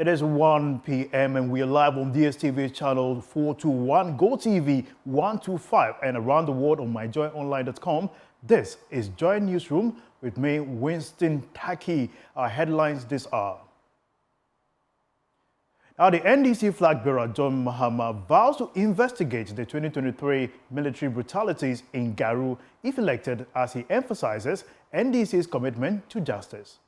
It is 1 p.m. and we are live on DSTV channel 421, GoTV 125, and around the world on myjoyonline.com. This is Joy Newsroom with me, Winston Taki. Our headlines this hour. Now, the NDC flag bearer, John Mahama, vows to investigate the 2023 military brutalities in Garu if elected, as he emphasizes NDC's commitment to justice.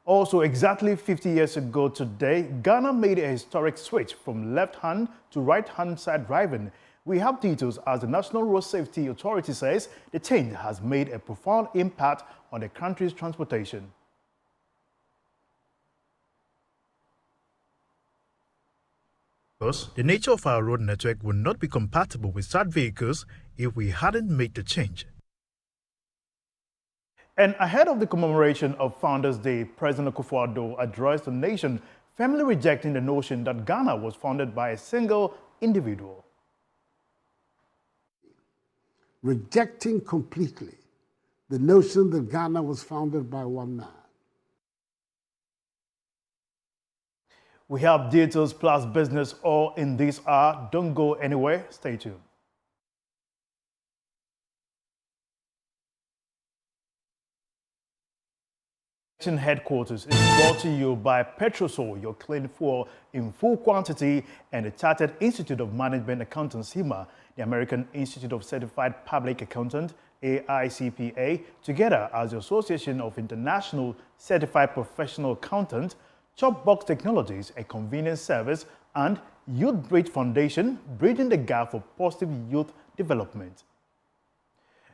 Also, exactly 50 years ago today, Ghana made a historic switch from left-hand to right-hand side driving. We have details as the National Road Safety Authority says the change has made a profound impact on the country's transportation. The nature of our road network would not be compatible with such vehicles if we hadn't made the change. And ahead of the commemoration of Founders Day, President Akufo-Addo addressed the nation, firmly rejecting the notion that Ghana was founded by a single individual. Rejecting completely the notion that Ghana was founded by one man. We have details plus business all in this hour. Don't go anywhere. Stay tuned. Headquarters is brought to you by Petrosol, your clean fuel in full quantity, and the Chartered Institute of Management Accountants, HIMA, the American Institute of Certified Public Accountant, AICPA, together as the Association of International Certified Professional Accountants, Chopbox Technologies, a convenience service, and Youth Bridge Foundation, bridging the gap for positive youth development.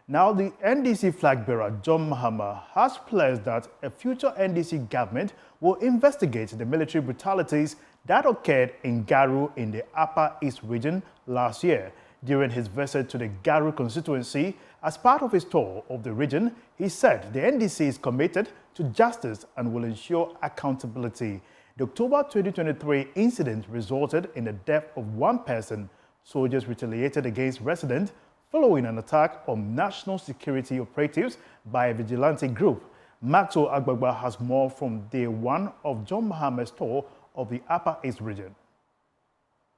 Now, the NDC flag bearer, John Mahama, has pledged that a future NDC government will investigate the military brutalities that occurred in Garu in the Upper East region last year. During his visit to the Garu constituency, as part of his tour of the region, he said the NDC is committed to justice and will ensure accountability. The October 2023 incident resulted in the death of one person. Soldiers retaliated against residents following an attack on national security operatives by a vigilante group. Maxwell Agbagba has more from day one of John Mahama's tour of the Upper East region.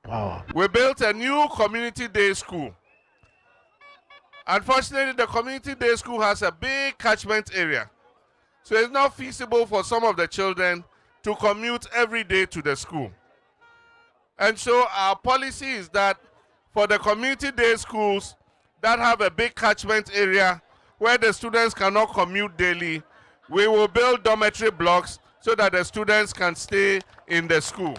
Wow. We built a new community day school. Unfortunately, the community day school has a big catchment area. So it's not feasible for some of the children to commute every day to the school. And so our policy is that for the community day schools that have a big catchment area where the students cannot commute daily, we will build dormitory blocks so that the students can stay in the school.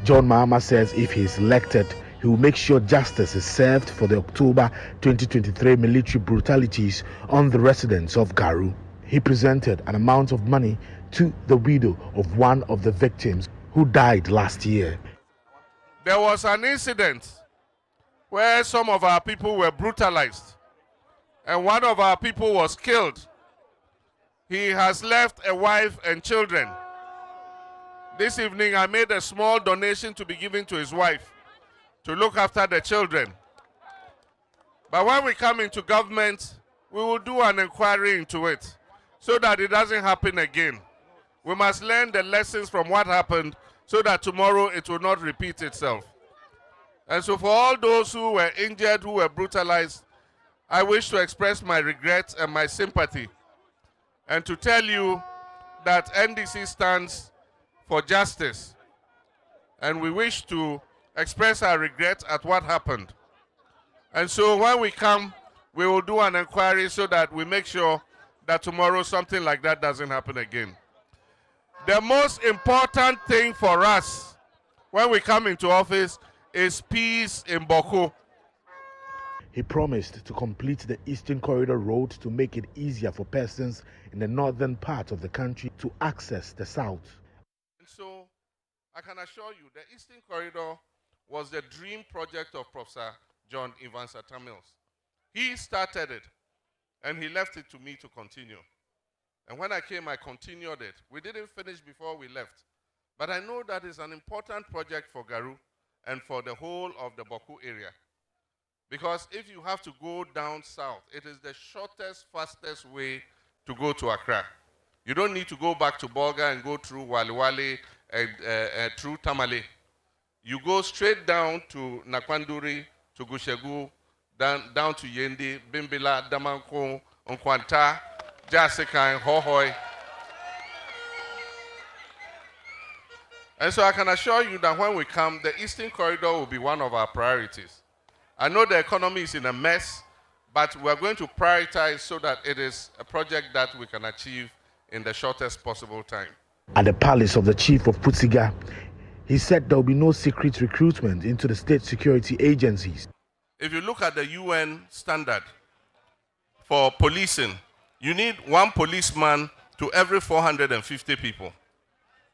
John Mahama says if he is elected, he will make sure justice is served for the October 2023 military brutalities on the residents of Garu. He presented an amount of money to the widow of one of the victims who died last year. There was an incident where some of our people were brutalized and one of our people was killed. He has left a wife and children. This evening I made a small donation to be given to his wife to look after the children. But when we come into government, we will do an inquiry into it so that it doesn't happen again. We must learn the lessons from what happened so that tomorrow it will not repeat itself. And so for all those who were injured, who were brutalized, I wish to express my regret and my sympathy and to tell you that NDC stands for justice, and we wish to express our regret at what happened. And so when we come, we will do an inquiry so that we make sure that tomorrow something like that doesn't happen again. The most important thing for us when we come into office is peace in Boko. He promised to complete the Eastern Corridor Road to make it easier for persons in the northern part of the country to access the south. And so I can assure you the Eastern Corridor was the dream project of Professor John Evans Atta-Mills. He started it and he left it to me to continue. And when I came, I continued it. We didn't finish before we left. But I know that is an important project for Garu and for the whole of the Boku area. Because if you have to go down south, it is the shortest, fastest way to go to Accra. You don't need to go back to Bolga and go through Waliwali and through Tamale. You go straight down to Nakwanduri, to Gushegu, down to Yendi, Bimbila, Damanko, Nkwanta, Jasika, and Hohoi. And so I can assure you that when we come, the Eastern Corridor will be one of our priorities. I know the economy is in a mess, but we're going to prioritize so that it is a project that we can achieve in the shortest possible time. At the palace of the chief of Putsiga, he said there will be no secret recruitment into the state security agencies. If you look at the UN standard for policing, you need one policeman to every 450 people.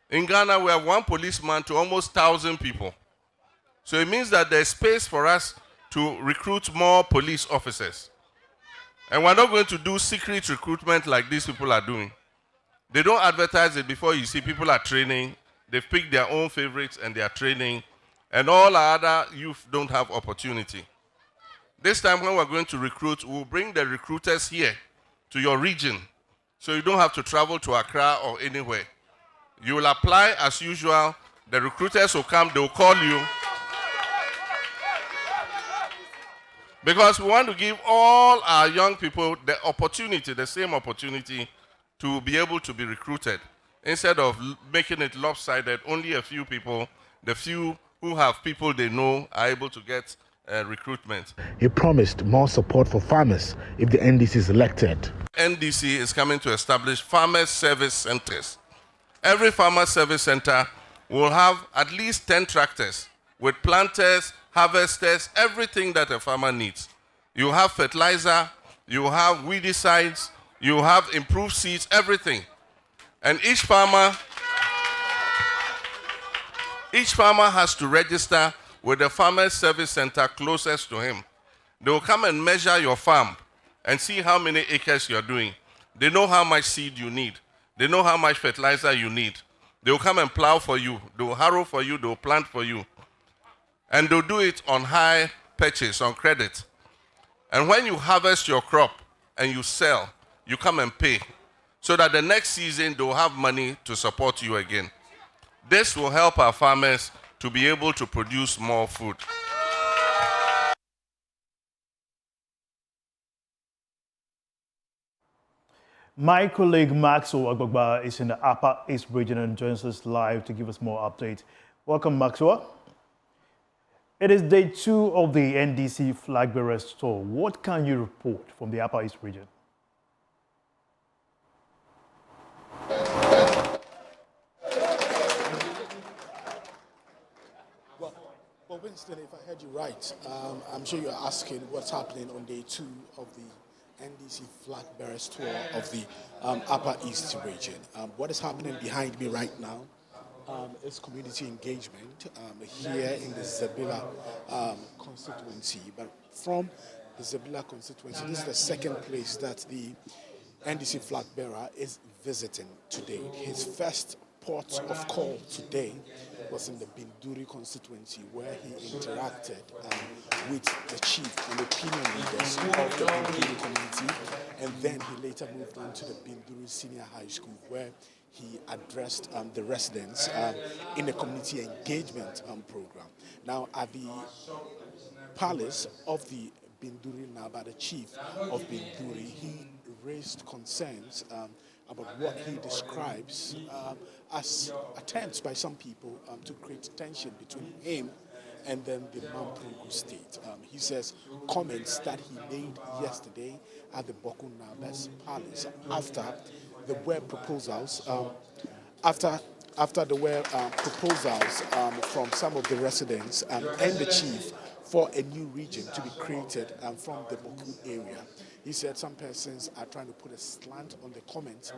In Ghana, we have one policeman to almost 1,000 people. So it means that there's space for us to recruit more police officers. And we're not going to do secret recruitment like these people are doing. They don't advertise it before you see people are training. They've picked their own favorites and they are training. And all our other youth don't have opportunity. This time when we're going to recruit, we'll bring the recruiters here to your region. So you don't have to travel to Accra or anywhere. You will apply as usual. The recruiters will come, they will call you. Because we want to give all our young people the opportunity, the same opportunity, to be able to be recruited. Instead of making it lopsided, only a few people, the few who have people they know, are able to get recruitment. He promised more support for farmers if the NDC is elected. NDC is coming to establish farmer service centers. Every farmer service center will have at least 10 tractors with planters, harvesters, everything that a farmer needs. You have fertilizer, you have weedicides, you have improved seeds, everything. And each farmer has to register with the farmer service center closest to him. They will come and measure your farm and see how many acres you're doing. They know how much seed you need. They know how much fertilizer you need. They will come and plow for you. They will harrow for you. They will plant for you. And they'll do it on high purchase, on credit. And when you harvest your crop and you sell, you come and pay, so that the next season they'll have money to support you again. This will help our farmers to be able to produce more food. My colleague Maxwell Agbagba is in the Upper East region and joins us live to give us more updates. Welcome, Maxwell. It is day 2 of the NDC flag bearers tour. What can you report from the Upper East region? Well, Winston, if I heard you right, I'm sure you're asking what's happening on day 2 of the NDC flag bearers tour of the Upper East region. What is happening behind me right now is community engagement here in the Zabila constituency. But from the Zabila constituency, this is the second place that the NDC flag bearer is visiting today. His first port of call today was in the Binduri constituency, where he interacted with the chief and opinion leaders of the Binduri community, and then he later moved on to the Binduri Senior High School, where he addressed the residents in a community engagement program. Now, at the palace of the Binduri Naba, the chief of Binduri, he raised concerns about what he describes as attempts by some people to create tension between him and then the Mamprugu state. He says comments that he made yesterday at the Boku Naba's palace after the web proposals, after the web proposals from some of the residents and the chief for a new region to be created from the Boku area. He said some persons are trying to put a slant on the comments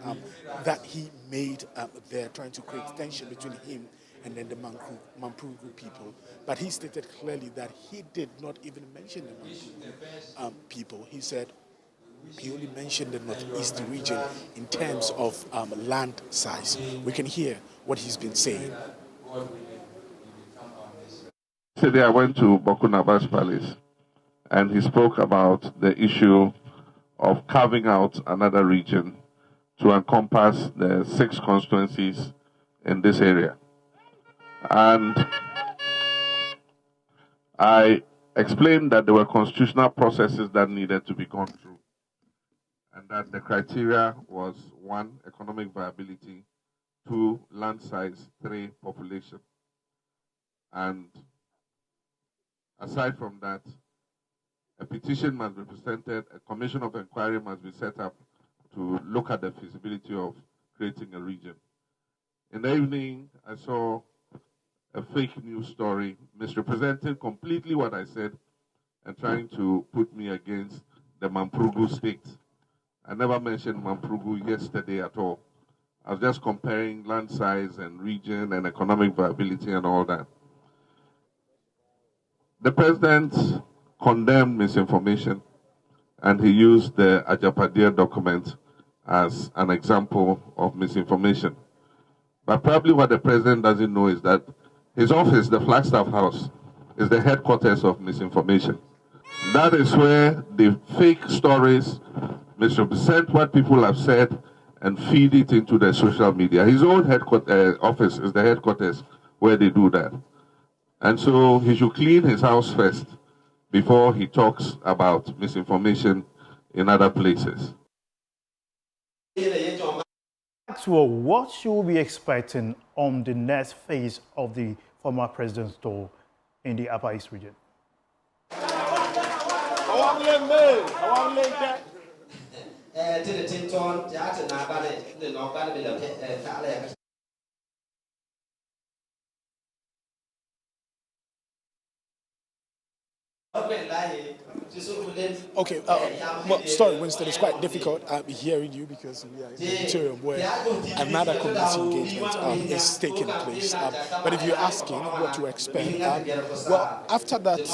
that he made there, trying to create tension between him and then the Mamprugu people. But he stated clearly that he did not even mention the Mamprugu people. He said he only mentioned the Northeast region in terms of land size. We can hear what he's been saying. Yesterday I went to Bokunaba's palace and he spoke about the issue of carving out another region to encompass the 6 constituencies in this area. And I explained that there were constitutional processes that needed to be gone through, and that the criteria was 1, economic viability, 2, land size, 3, population. And aside from that, a petition must be presented, a commission of inquiry must be set up to look at the feasibility of creating a region. In the evening, I saw a fake news story misrepresenting completely what I said and trying to put me against the Mamprugu state. I never mentioned Mamprugu yesterday at all. I was just comparing land size and region and economic viability and all that. The president condemned misinformation, and he used the Ajapadia document as an example of misinformation. But probably what the president doesn't know is that his office, the Flagstaff House, is the headquarters of misinformation. That is where the fake stories misrepresent what people have said and feed it into the social media. His own office is the headquarters where they do that. And so he should clean his house first before he talks about misinformation in other places. Well, what should we be expecting on the next phase of the former president's tour in the Upper East region? Okay, well, sorry, Winston, it's quite difficult hearing you because we are in the interior where another community engagement is taking place. But if you're asking what to expect, well, after that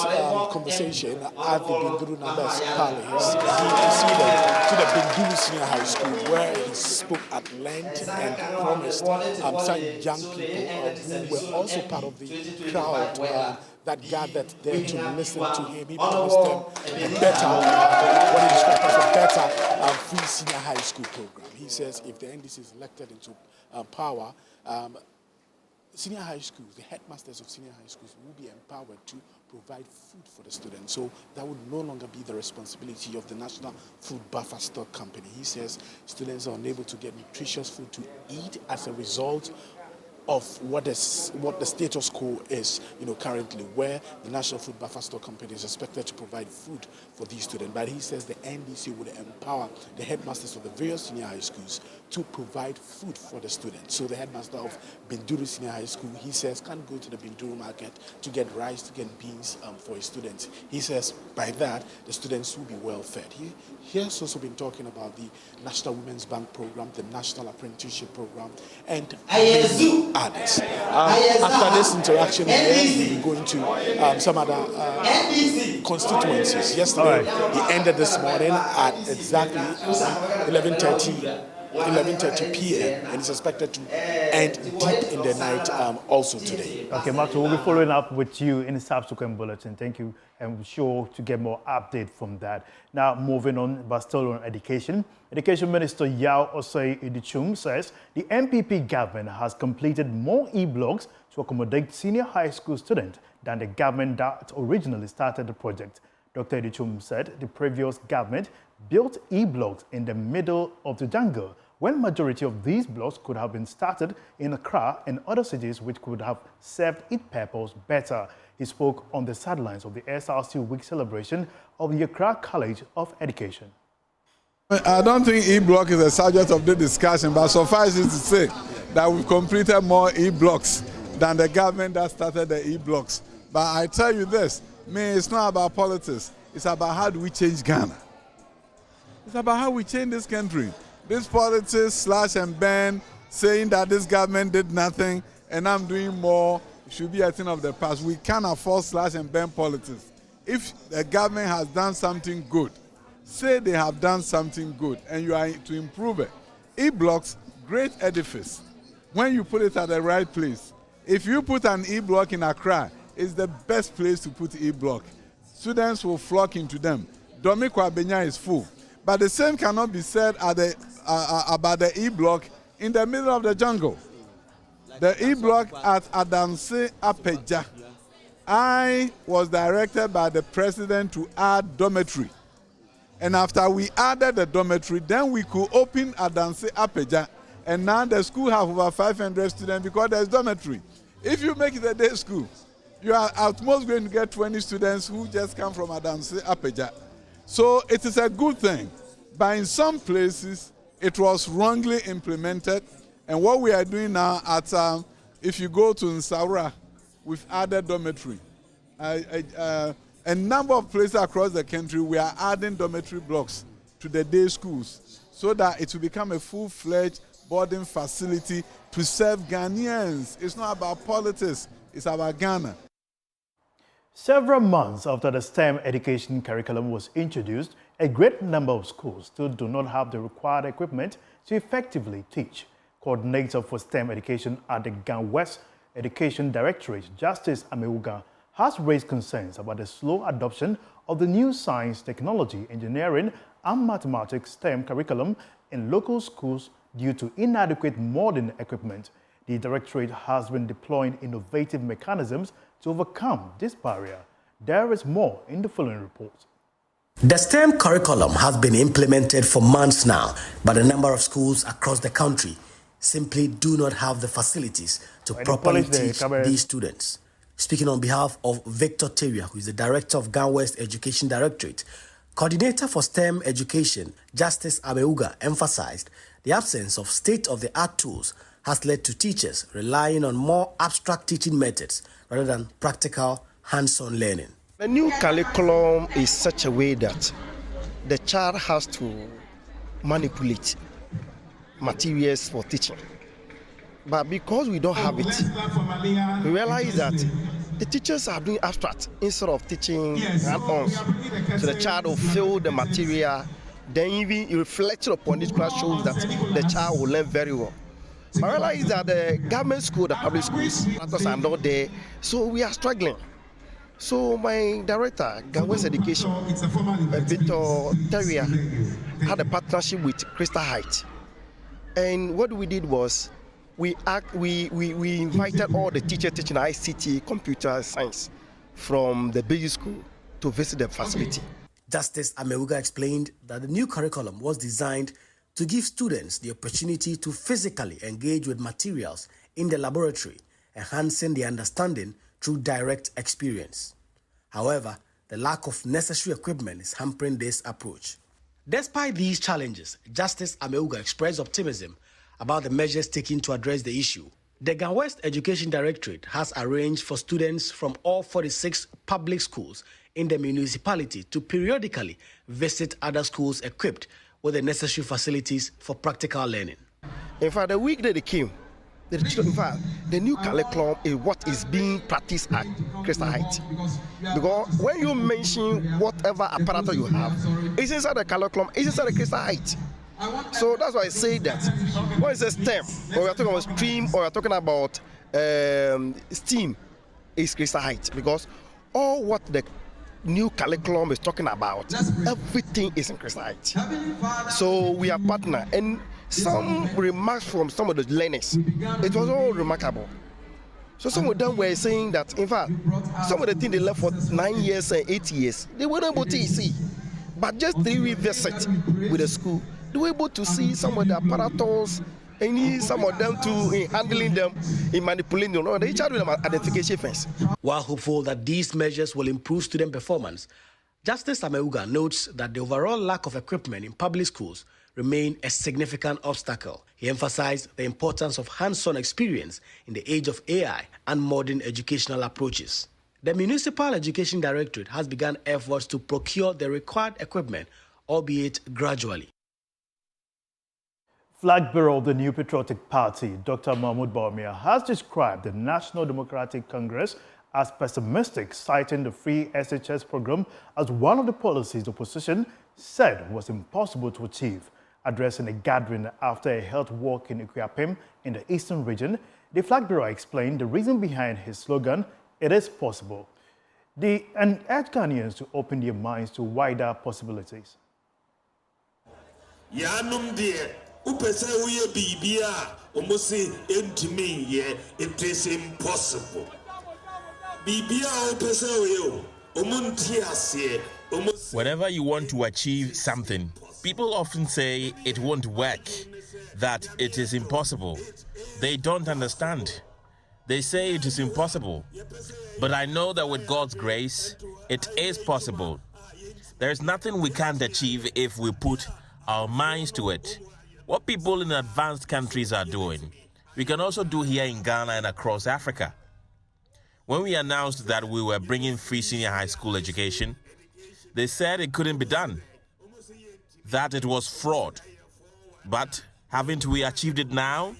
conversation at the Binduru Nambas Palace, he proceeded to the Binduru Senior High School where he spoke at length and promised some young people who were also part of the crowd that gathered there to listen to him. He promised them a better, what he described as a better free senior high school program. He says if the NDC is elected into power, senior high schools, the headmasters of senior high schools will be empowered to provide food for the students. So that would no longer be the responsibility of the National Food Buffer Stock Company. He says students are unable to get nutritious food to eat as a result of what the status quo is, currently, where the National Food Buffer Stock Company is expected to provide food for these students. But he says the NDC would empower the headmasters of the various senior high schools to provide food for the students. So the headmaster of Binduru Senior High School, he says, can't go to the Binduru market to get rice, to get beans for his students. He says by that, the students will be well fed. He has also been talking about the National Women's Bank Program, the National Apprenticeship Program, and others. After this interaction, we'll be going to some other constituencies. Yesterday, he ended this morning at exactly 11:30 p.m. and is expected to end deep in the night also today. Okay, Mark, we'll be following up with you in the subsequent bulletin. Thank you, and we're sure to get more update from that. Now, moving on, but still on education. Education Minister Yao Osei Idichum says the MPP government has completed more e-blocks to accommodate senior high school students than the government that originally started the project. Dr. Idichum said the previous government built e-blocks in the middle of the jungle, when majority of these blocks could have been started in Accra and other cities which could have served its purpose better. He spoke on the sidelines of the SRC Week celebration of the Accra College of Education. I don't think e-block is a subject of the discussion, but suffice it to say that we've completed more e-blocks than the government that started the e-blocks. But I tell you this, it's not about politics. It's about how do we change Ghana. It's about how we change this country. This politics, slash and burn, saying that this government did nothing and I'm doing more, should be a thing of the past. We can't afford slash and burn politics. If the government has done something good, say they have done something good and you are to improve it. E-blocks, great edifice. When you put it at the right place. If you put an e-block in Accra, it's the best place to put e-block. Students will flock into them. Domiko Abenya is full. But the same cannot be said at about the E-block in the middle of the jungle. The E-block at Adamse Apeja, I was directed by the president to add dormitory. And after we added the dormitory, then we could open Adamse Apeja. And now the school have over 500 students because there's dormitory. If you make it a day school, you are at most going to get 20 students who just come from Adamse Apeja. So it is a good thing. But in some places, it was wrongly implemented. And what we are doing now at, if you go to Nsawra, we've added dormitory. A number of places across the country, we are adding dormitory blocks to the day schools so that it will become a full-fledged boarding facility to serve Ghanaians. It's not about politics, it's about Ghana. Several months after the STEM education curriculum was introduced, a great number of schools still do not have the required equipment to effectively teach. Coordinator for STEM education at the Ghana West Education Directorate, Justice Ameuga, has raised concerns about the slow adoption of the new science, technology, engineering, and mathematics STEM curriculum in local schools due to inadequate modern equipment. The Directorate has been deploying innovative mechanisms to overcome this barrier. There is more in the following report. The STEM curriculum has been implemented for months now, but a number of schools across the country simply do not have the facilities to properly teach these students. Speaking on behalf of Victor Teria, who is the Director of Ghana West Education Directorate, Coordinator for STEM Education, Justice Ameuga, emphasized the absence of state-of-the-art tools has led to teachers relying on more abstract teaching methods rather than practical, hands-on learning. The new curriculum is such a way that the child has to manipulate materials for teaching. But because we don't have it, we realize that the teachers are doing abstract instead of teaching hand-on. So the child will feel the material, then even reflecting upon this class shows that the child will learn very well. But I realize that the government school, the public schools, are not there, so we are struggling. So my director, Ghana West Education, Victor Terrier, had a partnership with Crystal Heights. And what we did was, we invited all the teachers teaching ICT, computer science, from the basic school to visit the facility. Justice Ameuga explained that the new curriculum was designed to give students the opportunity to physically engage with materials in the laboratory, enhancing their understanding through direct experience. However, the lack of necessary equipment is hampering this approach. Despite these challenges, Justice Ameuga expressed optimism about the measures taken to address the issue. The Ghana West Education Directorate has arranged for students from all 46 public schools in the municipality to periodically visit other schools equipped with the necessary facilities for practical learning. In fact, the week that they came, the new curriculum is what is being practiced at Crystal Heights. Because when you mention whatever apparatus you have, it's inside the curriculum, it's inside the Crystal Heights. So that's why I say that when it's a STEM, or we're talking about stream, or we're talking about STEAM, is Crystal Heights. Because all what the new curriculum is talking about, everything is in Crystal Heights. So we are partner, and some remarks from some of the learners, it was all remarkable. So some of them were saying that, in fact, some of the things they left for 9 years and 8 years, they weren't able to see. But just 3 weeks visit with the school, they were able to see some of the apparatus and some of them in handling them, in manipulating them. They charge them identification first. While hopeful that these measures will improve student performance, Justice Ameuga notes that the overall lack of equipment in public schools remain a significant obstacle. He emphasized the importance of hands-on experience in the age of AI and modern educational approaches. The Municipal Education Directorate has begun efforts to procure the required equipment, albeit gradually. Flag bearer of the New Patriotic Party, Dr. Bawumia, has described the National Democratic Congress as pessimistic, citing the free SHS program as one of the policies the opposition said was impossible to achieve. Addressing a gathering after a health walk in Ikuapem in the eastern region, the flag bearer explained the reason behind his slogan, "It is possible," and urged Ghanaians to open their minds to wider possibilities. Yanum dear, upesa uye bibia, omosi entimi ye, it is impossible. Bibia upesa uye, omuntiasie, Whenever you want to achieve something, people often say it won't work, that it is impossible. They don't understand. They say it is impossible. But I know that with God's grace, it is possible. There is nothing we can't achieve if we put our minds to it. What people in advanced countries are doing, we can also do here in Ghana and across Africa. When we announced that we were bringing free senior high school education, they said it couldn't be done, that it was fraud. But haven't we achieved it now?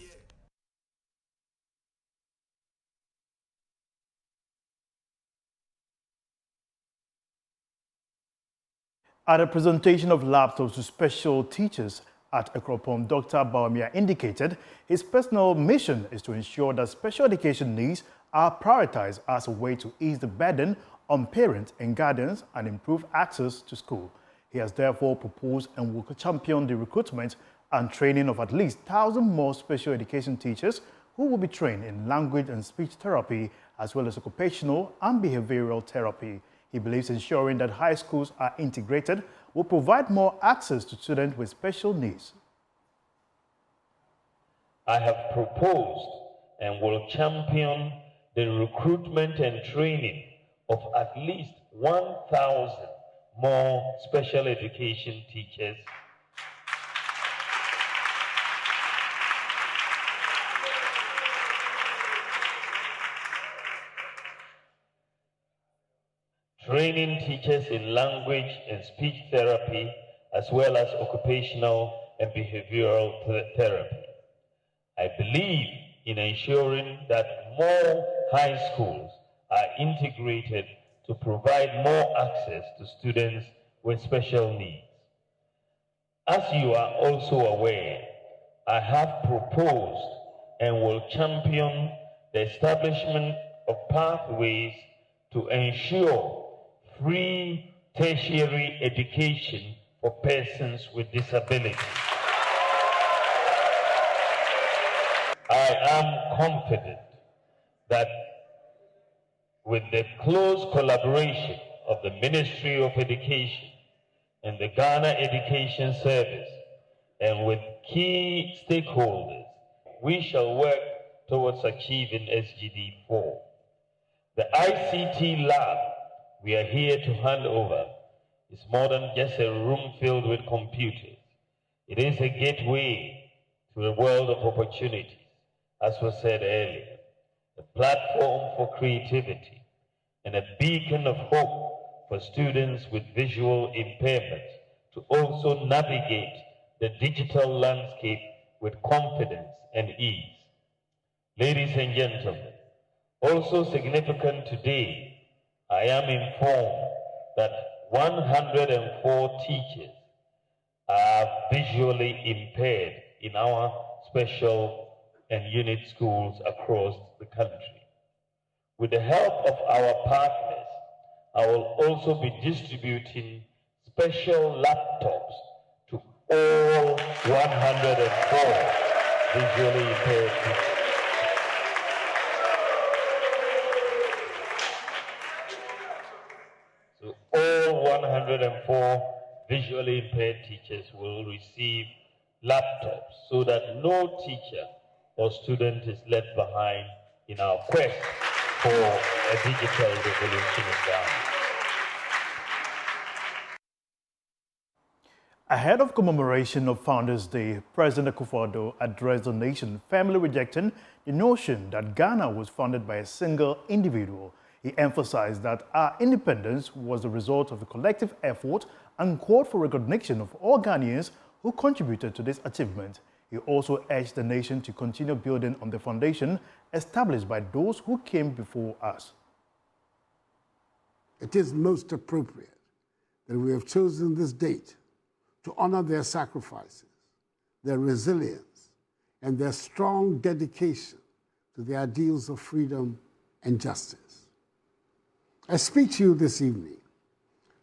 At a presentation of laptops to special teachers at Ekropom, Dr. Bawumia indicated his personal mission is to ensure that special education needs are prioritized as a way to ease the burden on parents and guardians and improve access to school. He has therefore proposed and will champion the recruitment and training of at least 1,000 more special education teachers who will be trained in language and speech therapy as well as occupational and behavioral therapy. He believes ensuring that high schools are integrated will provide more access to students with special needs. I have proposed and will champion the recruitment and training of at least 1,000 more special education teachers training teachers in language and speech therapy, as well as occupational and behavioral therapy. I believe in ensuring that more high schools are integrated to provide more access to students with special needs. As you are also aware, I have proposed and will champion the establishment of pathways to ensure free tertiary education for persons with disabilities. I am confident that with the close collaboration of the Ministry of Education and the Ghana Education Service and with key stakeholders, we shall work towards achieving SGD 4. The ICT lab we are here to hand over is more than just a room filled with computers. It is a gateway to a world of opportunities, as was said earlier, a platform for creativity, and a beacon of hope for students with visual impairments to also navigate the digital landscape with confidence and ease. Ladies and gentlemen, also significant today, I am informed that 104 teachers are visually impaired in our special and unit schools across the country. With the help of our partners, I will also be distributing special laptops to all 104 visually impaired teachers. So all 104 visually impaired teachers will receive laptops so that no teacher or student is left behind in our quest for a digital revolution in Ghana. Ahead of commemoration of Founders Day, President Akufo-Addo addressed the nation, firmly rejecting the notion that Ghana was founded by a single individual. He emphasized that our independence was the result of a collective effort and called for recognition of all Ghanaians who contributed to this achievement. He also urged the nation to continue building on the foundation established by those who came before us. It is most appropriate that we have chosen this date to honor their sacrifices, their resilience, and their strong dedication to the ideals of freedom and justice. I speak to you this evening,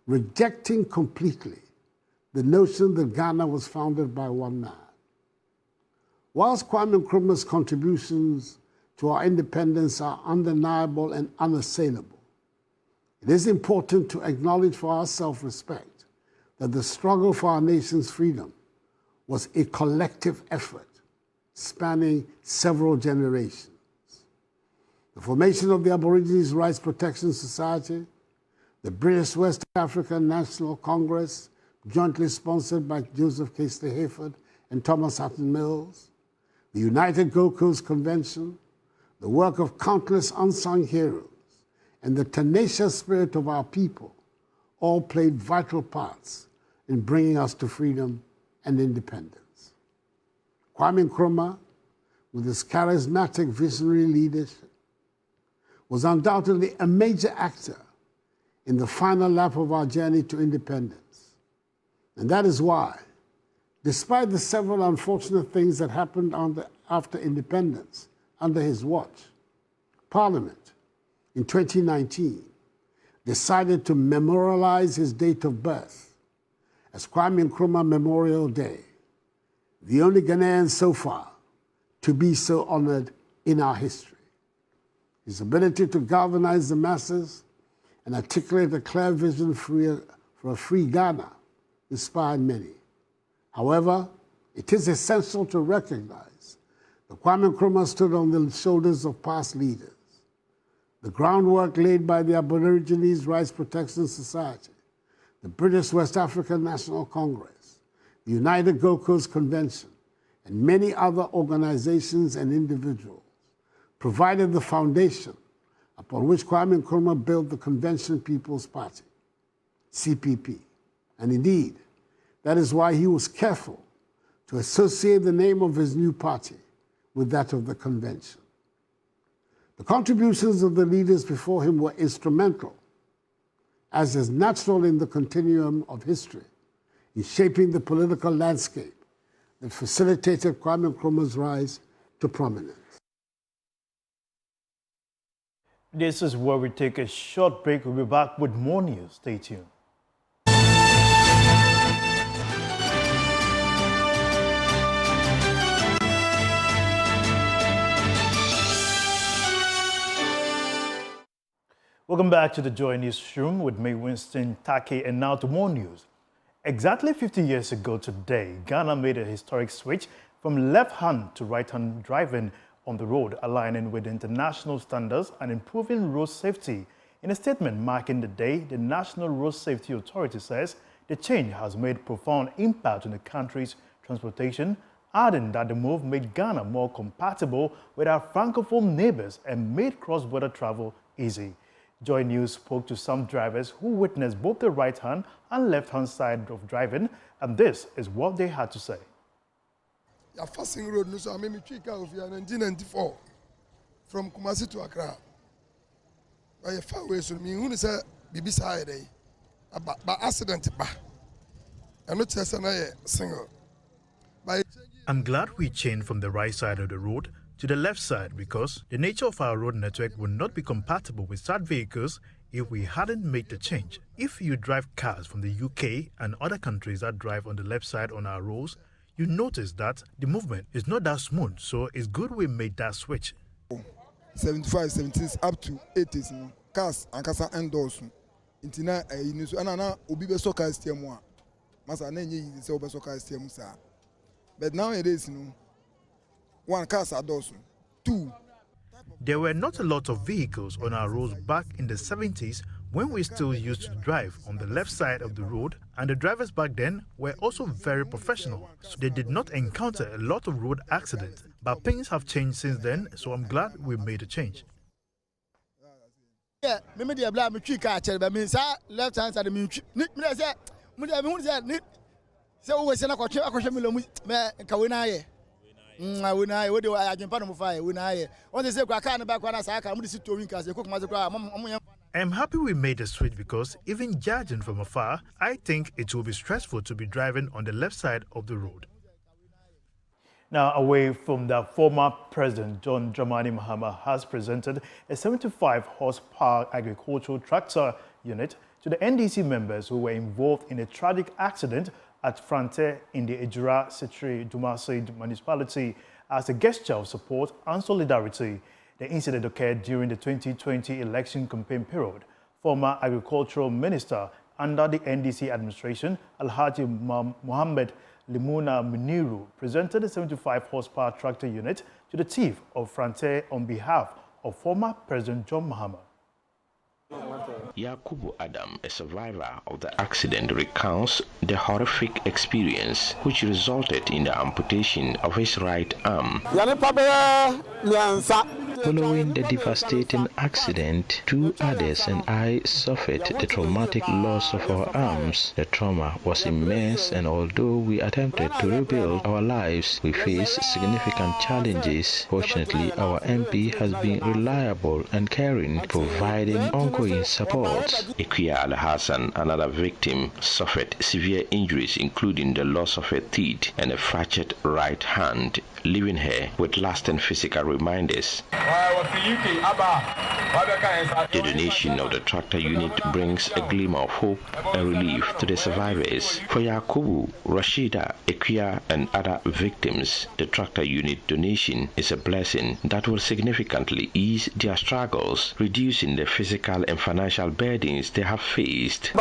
rejecting completely the notion that Ghana was founded by one man. Whilst Kwame Nkrumah's contributions to our independence are undeniable and unassailable, it is important to acknowledge for our self-respect that the struggle for our nation's freedom was a collective effort spanning several generations. The formation of the Aborigines Rights Protection Society, the British West African National Congress, jointly sponsored by Joseph Casely Hayford and Thomas Hatton Mills, the United Gold Coast Convention, the work of countless unsung heroes, and the tenacious spirit of our people all played vital parts in bringing us to freedom and independence. Kwame Nkrumah, with his charismatic visionary leadership, was undoubtedly a major actor in the final lap of our journey to independence. And that is why, despite the several unfortunate things that happened after independence under his watch, Parliament in 2019 decided to memorialize his date of birth as Kwame Nkrumah Memorial Day, the only Ghanaian so far to be so honored in our history. His ability to galvanize the masses and articulate a clear vision for a free Ghana inspired many. However, it is essential to recognize that Kwame Nkrumah stood on the shoulders of past leaders. The groundwork laid by the Aborigines Rights Protection Society, the British West African National Congress, the United Gold Coast Convention, and many other organizations and individuals provided the foundation upon which Kwame Nkrumah built the Convention People's Party, CPP. And indeed, that is why he was careful to associate the name of his new party with that of the convention. The contributions of the leaders before him were instrumental, as is natural in the continuum of history, in shaping the political landscape that facilitated Kwame Nkrumah's rise to prominence. This is where we take a short break. We'll be back with more news. Stay tuned. Welcome back to the Joy Newsroom with me, Winston Take, and now to more news. Exactly 50 years ago today, Ghana made a historic switch from left-hand to right-hand driving on the road, aligning with international standards and improving road safety. In a statement marking the day, the National Road Safety Authority says the change has made profound impact on the country's transportation, adding that the move made Ghana more compatible with our francophone neighbors and made cross-border travel easy. Joy News spoke to some drivers who witnessed both the right-hand and left-hand side of driving, and this is what they had to say. The first road, I made me check out of 1994 from Kumasi to Accra. By a far away, so me who is a baby side, by accident, I'm not just a single. I'm glad we changed from the right side of the road to the left side because the nature of our road network would not be compatible with such vehicles if we hadn't made the change. If you drive cars from the UK and other countries that drive on the left side on our roads, you notice that the movement is not that smooth, so it's good we made that switch. 75, 70s up to 80s, cars and cars endorse. Intina, and Obi Soka STM1. Masa Nene is over Soka STM, sir. But nowadays, one car are those, two. There were not a lot of vehicles on our roads back in the 70s when we still used to drive on the left side of the road, and the drivers back then were also very professional, so they did not encounter a lot of road accidents. But things have changed since then, so I'm glad we made a change. Yeah, me dey bla me twi ka chere ba me sa left hand side me twi me say me dey me hu say ni say wo se na kwahwe me lo mu me ka we na ye we na ye we dey ajempa no mo fa ye we na ye won say kwa ka na ba kwa na sa ka mu dey sit to win ka say kokoma say kwa mo. I'm happy we made the switch because even judging from afar, I think it will be stressful to be driving on the left side of the road. Now, away from that, former President John Dramani Mahama has presented a 75-horsepower agricultural tractor unit to the NDC members who were involved in a tragic accident at Frante in the Ejura Setri Dumasid municipality as a gesture of support and solidarity. The incident occurred during the 2020 election campaign period. Former Agricultural Minister under the NDC administration, Alhaji Mohammed Limuna Muniru, presented a 75-horsepower tractor unit to the chief of Frante on behalf of former President John Mahama. Yakubu Adam, a survivor of the accident, recounts the horrific experience which resulted in the amputation of his right arm. Following the devastating accident, 2 others and I suffered the traumatic loss of our arms. The trauma was immense, and although we attempted to rebuild our lives, we faced significant challenges. Fortunately, our MP has been reliable and caring, providing ongoing support. Ikia Al-Hassan, another victim, suffered severe injuries including the loss of her teeth and a fractured right hand, leaving her with lasting physical reminders. The donation of the tractor unit brings a glimmer of hope and relief to the survivors. For Yakubu, Rashida, Ekia and other victims, the tractor unit donation is a blessing that will significantly ease their struggles, reducing the physical and financial burdens they have faced.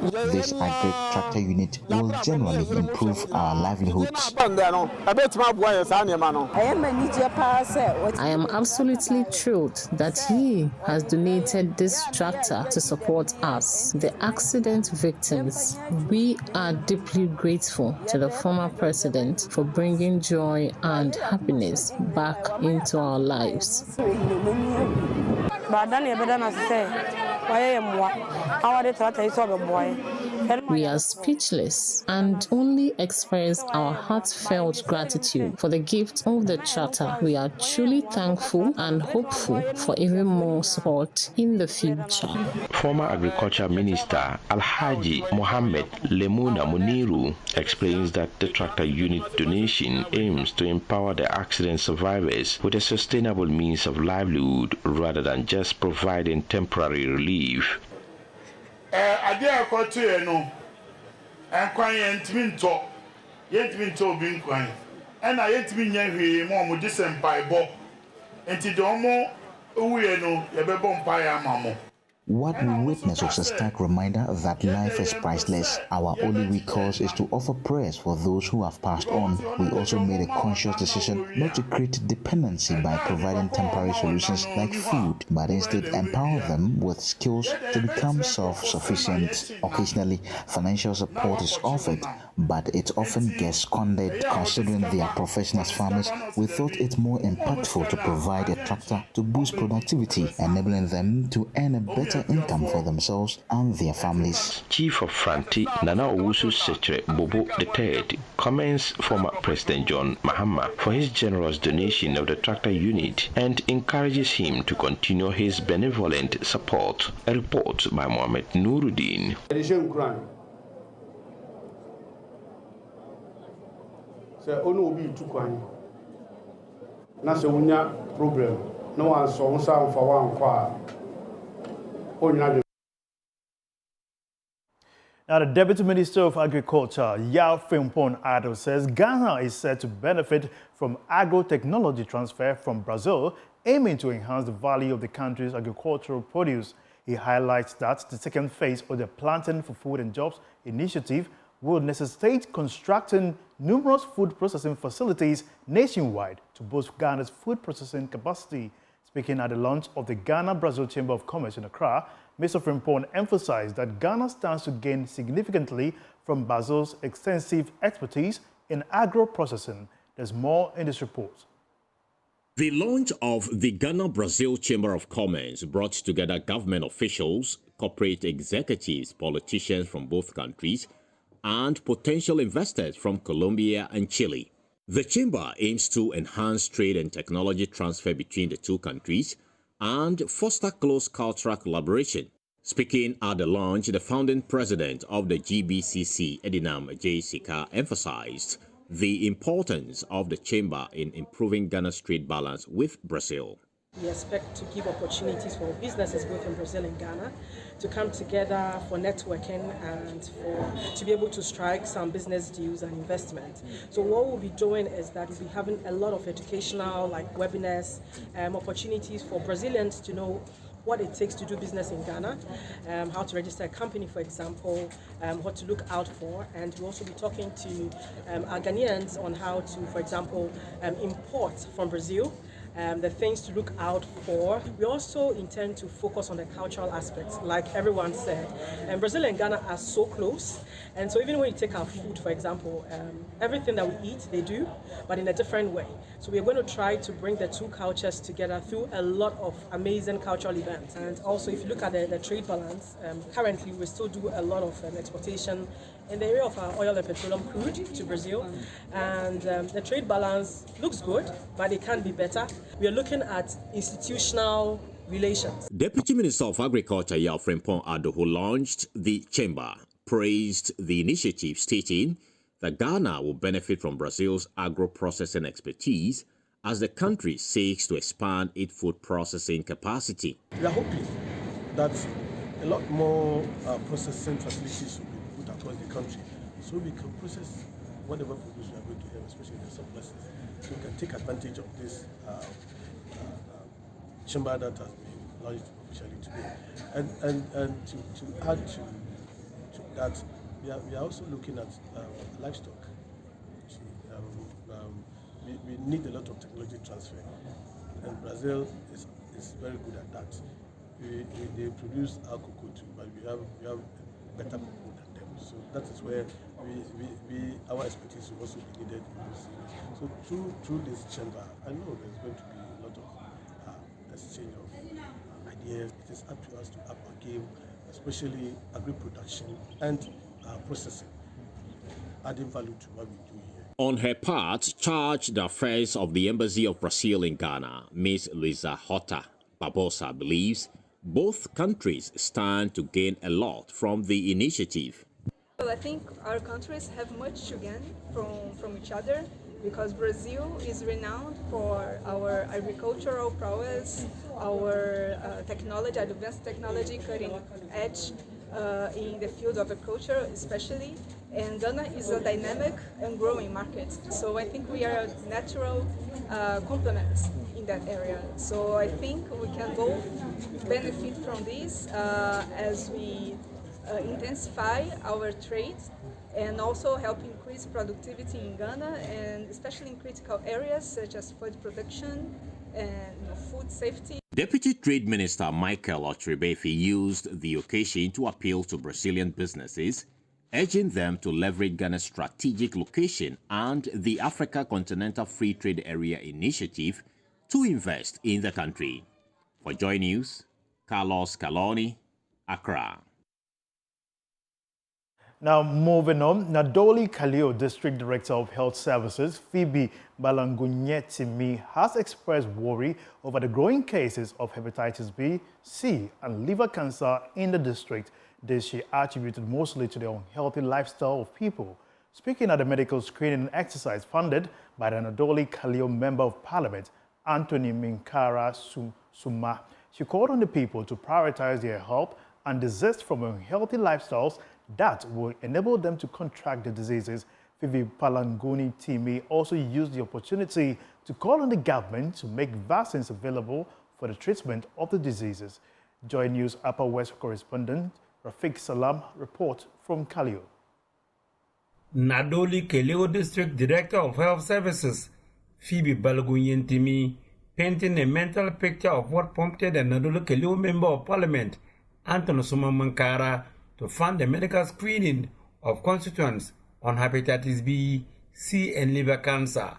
This agri tractor unit will generally improve our livelihoods. I am absolutely thrilled that he has donated this tractor to support us, the accident victims. We are deeply grateful to the former president for bringing joy and happiness back into our lives. We are speechless and only express our heartfelt gratitude for the gift of the tractor. We are truly thankful and hopeful for even more support in the future. Former Agriculture Minister Alhaji Mohammed Limuna Muniru explains that the tractor unit donation aims to empower the accident survivors with a sustainable means of livelihood rather than just providing temporary relief. Adia kotu eno enkwan yentimi nto obi nkwan ena yentimi nya hwe mo mo disempai bo enti do mo uye no yebebo mpai amamo. What we witness was a stark reminder that life is priceless. Our only recourse is to offer prayers for those who have passed on. We also made a conscious decision not to create dependency by providing temporary solutions like food, but instead empower them with skills to become self-sufficient. Occasionally, financial support is offered, but it often gets squandered. Considering their profession as farmers, we thought it more impactful to provide a tractor to boost productivity, enabling them to earn a better income for themselves and their families. Chief of Franti, Nana Owusu Setre Bobo III, commends former President John Mahama for his generous donation of the tractor unit and encourages him to continue his benevolent support. A report by Mohammed Nuruddin. Now, the Deputy Minister of Agriculture, Yao Frimpong Ado, says Ghana is set to benefit from agro-technology transfer from Brazil, aiming to enhance the value of the country's agricultural produce. He highlights that the second phase of the Planting for Food and Jobs initiative will necessitate constructing numerous food processing facilities nationwide to boost Ghana's food processing capacity. Speaking at the launch of the Ghana-Brazil Chamber of Commerce in Accra, Mr. Frimpong emphasized that Ghana stands to gain significantly from Brazil's extensive expertise in agro-processing. There's more in this report. The launch of the Ghana-Brazil Chamber of Commerce brought together government officials, corporate executives, politicians from both countries, and potential investors from Colombia and Chile. The chamber aims to enhance trade and technology transfer between the two countries and foster close cultural collaboration. Speaking at the launch, the founding president of the GBCC, Edinam J. Sika, emphasized the importance of the chamber in improving Ghana's trade balance with Brazil. We expect to give opportunities for businesses both in Brazil and Ghana to come together for networking and to be able to strike some business deals and investment. So what we'll be doing is that we'll be having a lot of educational webinars, opportunities for Brazilians to know what it takes to do business in Ghana, how to register a company, for example, what to look out for, and we'll also be talking to our Ghanaians on how to, for example, import from Brazil, the things to look out for. We also intend to focus on the cultural aspects, like everyone said. Brazil and Ghana are so close, and so even when you take our food, for example, everything that we eat, they do, but in a different way. So we're going to try to bring the two cultures together through a lot of amazing cultural events. And also, if you look at the trade balance, currently we still do a lot of exportation in the area of our oil and petroleum crude to Brazil, and the trade balance looks good, but it can be better. We are looking at institutional relations. Deputy Minister of Agriculture Yao Frimpong Addo, who launched the chamber, praised the initiative, stating that Ghana will benefit from Brazil's agro-processing expertise as the country seeks to expand its food processing capacity. We are hoping that a lot more processing facilities will be put across the country, so we can process whatever produce we are going to have, especially the surpluses. So we can take advantage of this chamber that has been launched officially today. And to add to that, we are also looking at livestock. We need a lot of technology transfer, and Brazil is very good at that. They produce our cocoa too, but we have better cocoa than them. So that is where our expertise will also be needed in this series. So through this chamber, I know there's going to be a lot of exchange of ideas. It is up to us to up our game, especially agri-production and processing, adding value to what we do here. On her part, charged the affairs of the Embassy of Brazil in Ghana, Ms. Luisa Horta Barbosa believes both countries stand to gain a lot from the initiative. Well, I think our countries have much to gain from each other, because Brazil is renowned for our agricultural prowess, our technology, advanced technology, cutting edge in the field of agriculture especially, and Ghana is a dynamic and growing market. So I think we are a natural complement in that area. So I think we can both benefit from this as we intensify our trade and also help increase productivity in Ghana, and especially in critical areas such as food production and food safety. Deputy Trade Minister Michael Otrebefi used the occasion to appeal to Brazilian businesses, urging them to leverage Ghana's strategic location and the Africa Continental Free Trade Area Initiative to invest in the country. For Joy News, Carlos Caloni, Accra. Now, moving on, Nadoli Kaleo, District Director of Health Services, Phoebe Balangunyetimi, has expressed worry over the growing cases of hepatitis B, C, and liver cancer in the district. This she attributed mostly to the unhealthy lifestyle of people. Speaking at the medical screening exercise funded by the Nadoli Kaleo Member of Parliament, Anthony Minkara Suma, she called on the people to prioritize their health and desist from unhealthy lifestyles that will enable them to contract the diseases. Vivi Palanguni Timi also used the opportunity to call on the government to make vaccines available for the treatment of the diseases. Joy News Upper West correspondent Rafiq Salam reports from Kaleo. Nadoli Kaleo District Director of Health Services, Phoebe Balgunyentimi, painting a mental picture of what prompted the Nadoli Kaleo Member of Parliament, Anthony Suma Mankara, to fund the medical screening of constituents on hepatitis B, C, and liver cancer.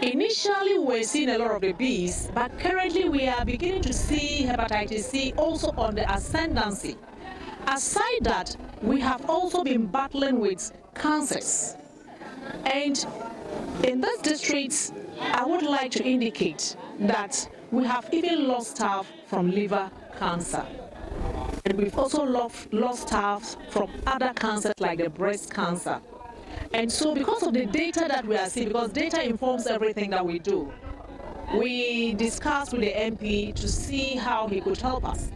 Initially, we were seeing a lot of the Bs, but currently we are beginning to see hepatitis C also on the ascendancy. Aside that, we have also been battling with cancers. And in this district, I would like to indicate that we have even lost staff from liver cancer. And we've also lost staff from other cancers like the breast cancer. And so because of the data that we are seeing, because data informs everything that we do, we discussed with the MP to see how he could help us.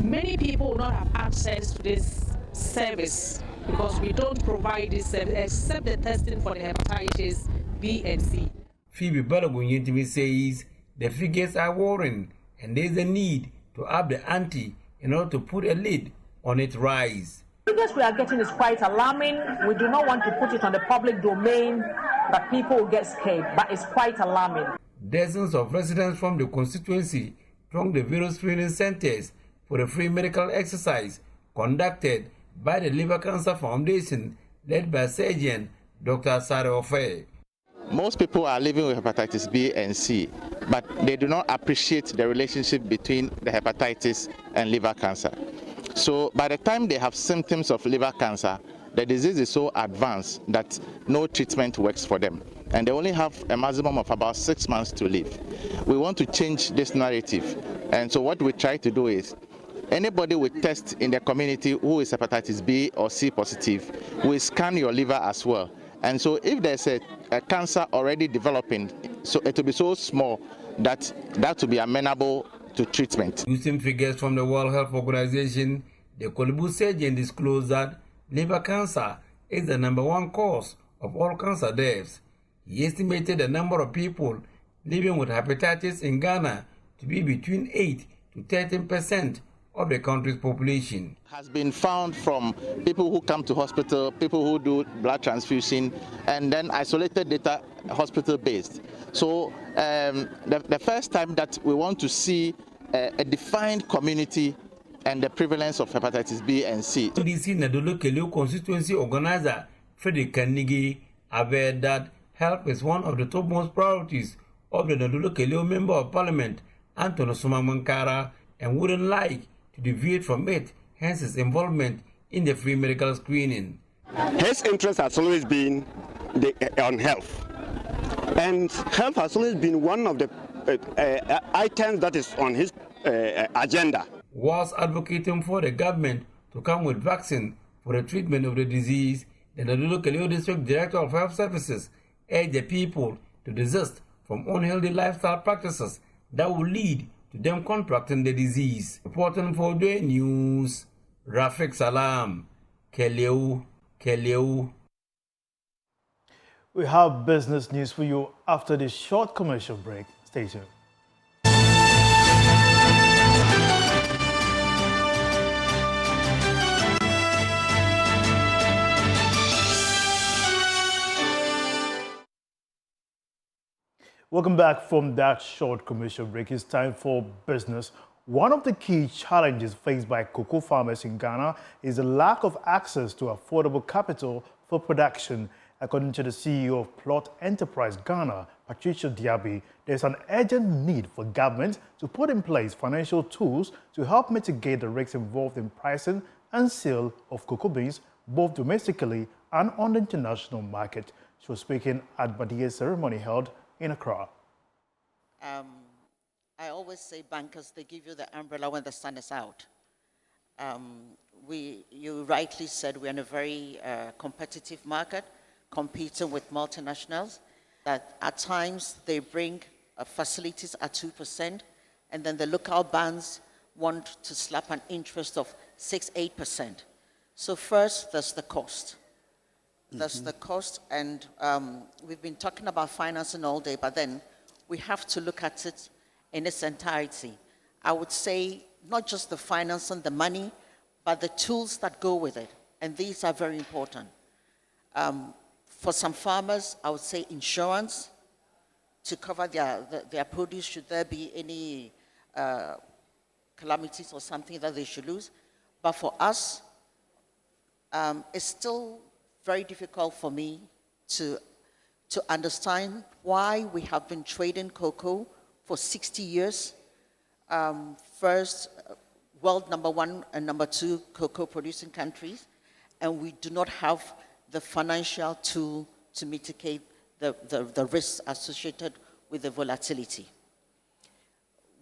many people will not have access to this service because we don't provide this service except the testing for the hepatitis B and C. Phoebe Balogun says the figures are worrying and there is a need to up the ante in order to put a lid on its rise. The figures we are getting is quite alarming. We do not want to put it on the public domain, but people will get scared, but it's quite alarming. Dozens of residents from the constituency thronged the various training centers for a free medical exercise conducted by the Liver Cancer Foundation led by Surgeon Dr. Sare Ofe. Most people are living with hepatitis B and C, but they do not appreciate the relationship between the hepatitis and liver cancer. So by the time they have symptoms of liver cancer, the disease is so advanced that no treatment works for them, and they only have a maximum of about 6 months to live. We want to change this narrative, and so what we try to do is anybody with test in the community who is hepatitis B or C positive, we scan your liver as well. And so if there's a cancer already developing, so it will be so small that will be amenable to treatment. Using figures from the World Health Organization, the Kolibu surgeon disclosed that liver cancer is the #1 cause of all cancer deaths. He estimated the number of people living with hepatitis in Ghana to be between 8 to 13% of the country's population. Has been found from people who come to hospital, people who do blood transfusion, and then isolated data hospital-based. So the first time that we want to see a defined community and the prevalence of hepatitis B and C. CDC Nadolo Keleo constituency organizer Frederick Kanigi averred that health is one of the topmost priorities of the Nadolo Keleo Member of Parliament, Anthony Sumamankara, and wouldn't like to deviate from it, hence his involvement in the free medical screening. His interest has always been on health, and health has always been one of the items that is on his agenda. Whilst advocating for the government to come with vaccine for the treatment of the disease, the Nadolo Keleo District Director of Health Services urged the people to desist from unhealthy lifestyle practices that will lead to them contracting the disease. Reporting for the news, Rafik Salam, Keleo. We have business news for you after this short commercial break. Stay tuned. Welcome back from that short commercial break. It's time for business. One of the key challenges faced by cocoa farmers in Ghana is the lack of access to affordable capital for production. According to the CEO of Plot Enterprise Ghana, Patricia Diaby, there's an urgent need for government to put in place financial tools to help mitigate the risks involved in pricing and sale of cocoa beans, both domestically and on the international market. She was speaking at Badia's ceremony held in Accra. I always say bankers, they give you the umbrella when the sun is out. You rightly said we're in a very competitive market, competing with multinationals, that at times they bring facilities at 2%, and then the local banks want to slap an interest of 6-8%. So first, there's the cost. That's the cost, and we've been talking about financing all day, but then we have to look at it in its entirety. I would say not just the financing, the money, but the tools that go with it, and these are very important. For some farmers, I would say insurance to cover their produce should there be any calamities or something that they should lose. But for us, it's still very difficult for me to understand why we have been trading cocoa for 60 years. First, world #1 and #2 cocoa producing countries, and we do not have the financial tool to mitigate the risks associated with the volatility.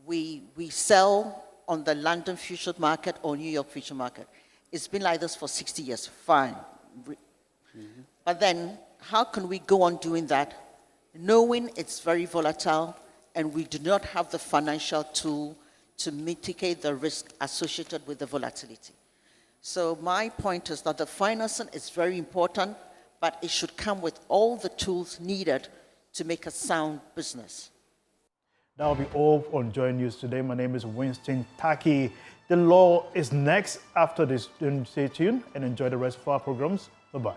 We sell on the London future market or New York future market. It's been like this for 60 years, fine. But then, how can we go on doing that, knowing it's very volatile and we do not have the financial tool to mitigate the risk associated with the volatility. So my point is that the financing is very important, but it should come with all the tools needed to make a sound business. That will be all on Joy News today. My name is Winston Taki. The law is next after this. Stay tuned and enjoy the rest of our programs. Bye-bye.